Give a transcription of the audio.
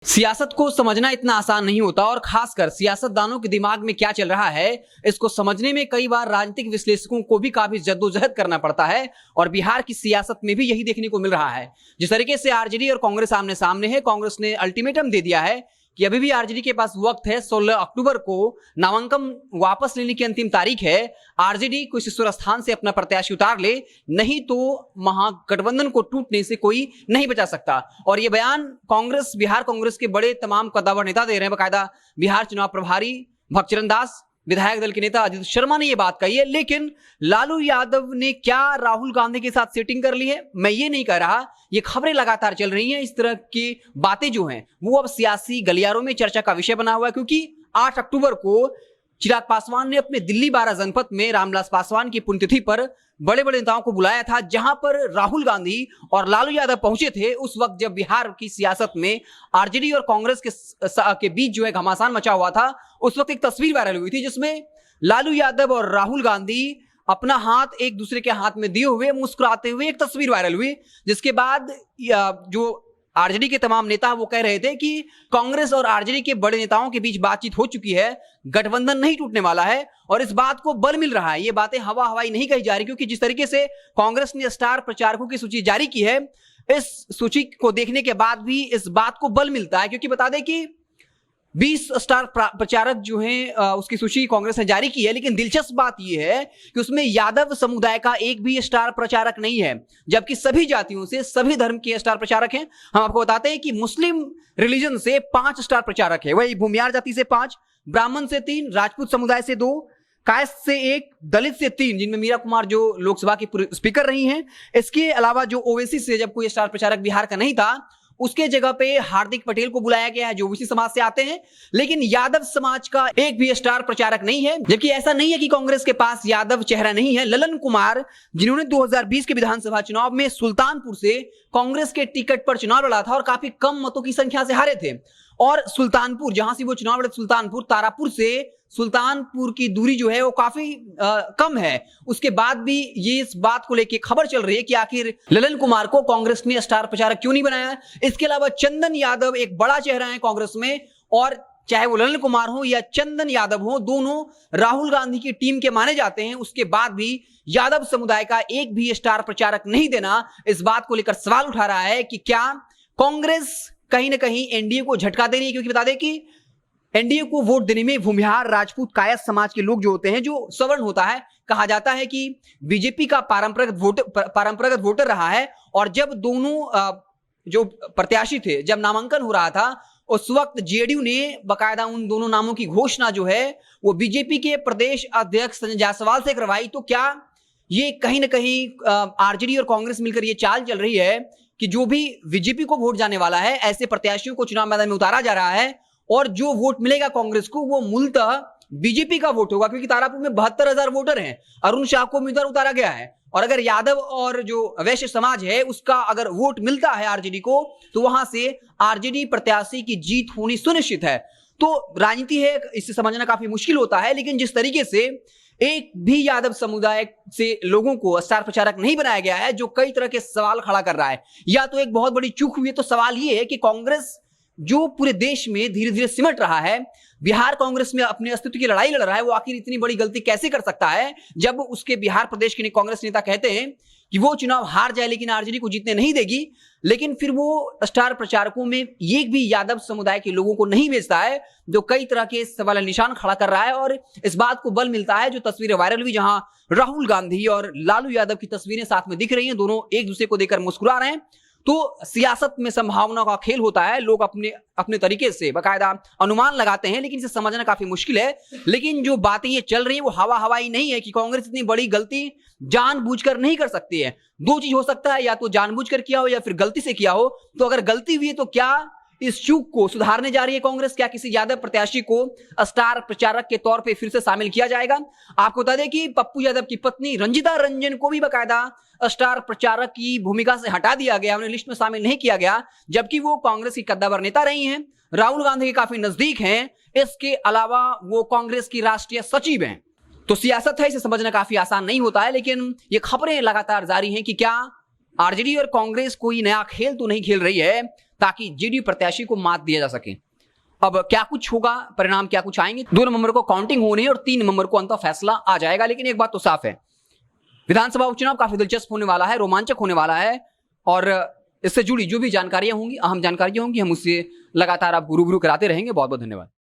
सियासत को समझना इतना आसान नहीं होता और खासकर सियासतदानों के दिमाग में क्या चल रहा है इसको समझने में कई बार राजनीतिक विश्लेषकों को भी काफी जद्दोजहद करना पड़ता है। और बिहार की सियासत में भी यही देखने को मिल रहा है। जिस तरीके से आरजेडी और कांग्रेस आमने सामने है, कांग्रेस ने अल्टीमेटम दे दिया है कि अभी भी आरजेडी के पास वक्त है। 16 अक्टूबर को नामांकन वापस लेने की अंतिम तारीख है। आरजेडी कोई ईश्वर स्थान से अपना प्रत्याशी उतार ले, नहीं तो महागठबंधन को टूटने से कोई नहीं बचा सकता। और यह बयान बिहार कांग्रेस के बड़े तमाम कद्दावर नेता दे रहे हैं। बाकायदा बिहार चुनाव प्रभारी भक्तचरण दास, विधायक दल के नेता अजित शर्मा ने यह बात कही है। लेकिन लालू यादव ने क्या राहुल गांधी के साथ सेटिंग कर ली है, मैं ये नहीं कह रहा। ये खबरें लगातार चल रही हैं। इस तरह की बातें जो हैं वो अब सियासी गलियारों में चर्चा का विषय बना हुआ है, क्योंकि 8 अक्टूबर को चिराग पासवान ने अपने दिल्ली 12 जनपद में रामविलास पासवान की पुण्यतिथि पर बड़े बड़े नेताओं को बुलाया था, जहां पर राहुल गांधी और लालू यादव पहुंचे थे। उस वक्त जब बिहार की सियासत में आरजेडी और कांग्रेस के बीच जो है घमासान मचा हुआ था, उस वक्त एक तस्वीर वायरल हुई थी जिसमें लालू यादव और राहुल गांधी अपना हाथ एक दूसरे के हाथ में दिए हुए मुस्कुराते हुए एक तस्वीर वायरल हुई। जिसके बाद जो आरजेडी के तमाम नेता वो कह रहे थे कि कांग्रेस और आरजेडी के बड़े नेताओं के बीच बातचीत हो चुकी है, गठबंधन नहीं टूटने वाला है और इस बात को बल मिल रहा है। ये बातें हवा हवाई नहीं कही जा रही, क्योंकि जिस तरीके से कांग्रेस ने स्टार प्रचारकों की सूची जारी की है, इस सूची को देखने के बाद भी इस बात को बल मिलता है। क्योंकि बता दें कि 20 स्टार प्रचारक जो हैं उसकी सूची कांग्रेस ने जारी की है। लेकिन दिलचस्प बात यह है कि उसमें यादव समुदाय का एक भी स्टार प्रचारक नहीं है, जबकि सभी जातियों से, सभी धर्म के स्टार प्रचारक हैं। हम आपको बताते हैं कि मुस्लिम रिलीजन से 5 स्टार प्रचारक है, वही भूमियार जाति से 5, ब्राह्मण से 3, राजपूत समुदाय से 2, कायस्थ से 1, दलित से 3, जिनमें मीरा कुमार जो लोकसभा की स्पीकर रही हैं। इसके अलावा जो ओवैसी से जब कोई स्टार प्रचारक बिहार का नहीं था, उसके जगह पे हार्दिक पटेल को बुलाया गया है, जो ओबीसी समाज से आते हैं। लेकिन यादव समाज का एक भी स्टार प्रचारक नहीं है। जबकि ऐसा नहीं है कि कांग्रेस के पास यादव चेहरा नहीं है। ललन कुमार, जिन्होंने 2020 के विधानसभा चुनाव में सुल्तानपुर से कांग्रेस के टिकट पर चुनाव लड़ा था और काफी कम मतों की संख्या से हारे थे। और सुल्तानपुर, जहां से वो चुनाव लड़े, सुल्तानपुर, तारापुर से सुल्तानपुर की दूरी जो है वो काफी कम है। उसके बाद भी ये इस बात को लेकर खबर चल रही है कि आखिर ललन कुमार को कांग्रेस ने स्टार प्रचारक क्यों नहीं बनाया। इसके अलावा चंदन यादव एक बड़ा चेहरा है कांग्रेस में, और चाहे वो ललन कुमार हो या चंदन यादव हो, दोनों राहुल गांधी की टीम के माने जाते हैं। उसके बाद भी यादव समुदाय का एक भी स्टार प्रचारक नहीं देना, इस बात को लेकर सवाल उठा रहा है कि क्या कांग्रेस कहीं ना कहीं एनडीए को झटका दे रही है। क्योंकि बता दें कि एनडीए को वोट देने में भूमिहार, राजपूत, कायस्थ समाज के लोग जो होते हैं, जो सवर्ण होता है, कहा जाता है कि बीजेपी का पारंपरिक वोटर रहा है। और जब दोनों जो प्रत्याशी थे, जब नामांकन हो रहा था, उस वक्त जेडीयू ने बकायदा उन दोनों नामों की घोषणा जो है वो बीजेपी के प्रदेश अध्यक्ष संजय जायसवाल से करवाई। तो क्या ये कहीं ना कहीं आरजेडी और कांग्रेस मिलकर ये चाल चल रही है कि जो भी बीजेपी को वोट जाने वाला है, ऐसे प्रत्याशियों को चुनाव मैदान में उतारा जा रहा है, और जो वोट मिलेगा कांग्रेस को वो मूलतः बीजेपी का वोट होगा। क्योंकि तारापुर में 72,000 वोटर हैं, अरुण शाह को उम्मीदवार उतारा गया है। और अगर यादव और जो वैश्य समाज है उसका अगर वोट मिलता है आरजेडी को, तो वहां से आरजेडी प्रत्याशी की जीत होनी सुनिश्चित है। तो राजनीति है, इसे समझना काफी मुश्किल होता है। लेकिन जिस तरीके से एक भी यादव समुदाय से लोगों को स्टार प्रचारक नहीं बनाया गया है, जो कई तरह के सवाल खड़ा कर रहा है, या तो एक बहुत बड़ी चूक हुई है। तो सवाल ये है कि कांग्रेस जो पूरे देश में धीरे धीरे सिमट रहा है, बिहार कांग्रेस में अपने अस्तित्व की लड़ाई लड़ रहा है, वो आखिर इतनी बड़ी गलती कैसे कर सकता है, जब उसके बिहार प्रदेश के कांग्रेस नेता कहते हैं कि वो चुनाव हार जाए लेकिन आरजेडी को जीतने नहीं देगी, लेकिन फिर वो स्टार प्रचारकों में एक भी यादव समुदाय के लोगों को नहीं भेजता है, जो कई तरह के सवाल निशान खड़ा कर रहा है। और इस बात को बल मिलता है जो तस्वीरें वायरल हुई, जहां राहुल गांधी और लालू यादव की तस्वीरें साथ में दिख रही हैं, दोनों एक दूसरे को देखकर मुस्कुरा रहे हैं। तो सियासत में संभावनाओं का खेल होता है, लोग अपने अपने तरीके से बकायदा अनुमान लगाते हैं, लेकिन इसे समझना काफी मुश्किल है। लेकिन जो बातें ये चल रही है वो हवा हवाई नहीं है कि कांग्रेस इतनी बड़ी गलती जानबूझकर नहीं कर सकती है। दो चीज हो सकता है, या तो जानबूझकर किया हो या फिर गलती से किया हो। तो अगर गलती हुई है तो क्या इस चूक को सुधारने जा रही है कांग्रेस? क्या किसी यादव प्रत्याशी को स्टार प्रचारक के तौर पे फिर से शामिल किया जाएगा? आपको बता दें कि पप्पू यादव की पत्नी रंजिता रंजन को भी बकायदा स्टार प्रचारक की भूमिका से हटा दिया गया, उन्हें लिस्ट में शामिल नहीं किया गया, जबकि वो कांग्रेस की कद्दावर नेता रही हैं, राहुल गांधी के काफी नजदीक हैं। इसके अलावा वो कांग्रेस की राष्ट्रीय सचिव हैं। तो सियासत है, इसे समझना काफी आसान नहीं होता है। लेकिन ये खबरें लगातार जारी हैं कि क्या आरजेडी और कांग्रेस कोई नया खेल तो नहीं खेल रही है। ताकि जेडीयू प्रत्याशी को मात दिया जा सके। अब क्या कुछ होगा, परिणाम क्या कुछ आएंगे, 2 नवंबर को काउंटिंग होनी है और 3 नवंबर को अंततः फैसला आ जाएगा। लेकिन एक बात तो साफ है, विधानसभा उपचुनाव काफी दिलचस्प होने वाला है, रोमांचक होने वाला है और इससे जुड़ी जो भी जानकारियां होंगी, अहम जानकारियां होंगी, हम उससे लगातार आपको रूबरू कराते रहेंगे। बहुत बहुत धन्यवाद।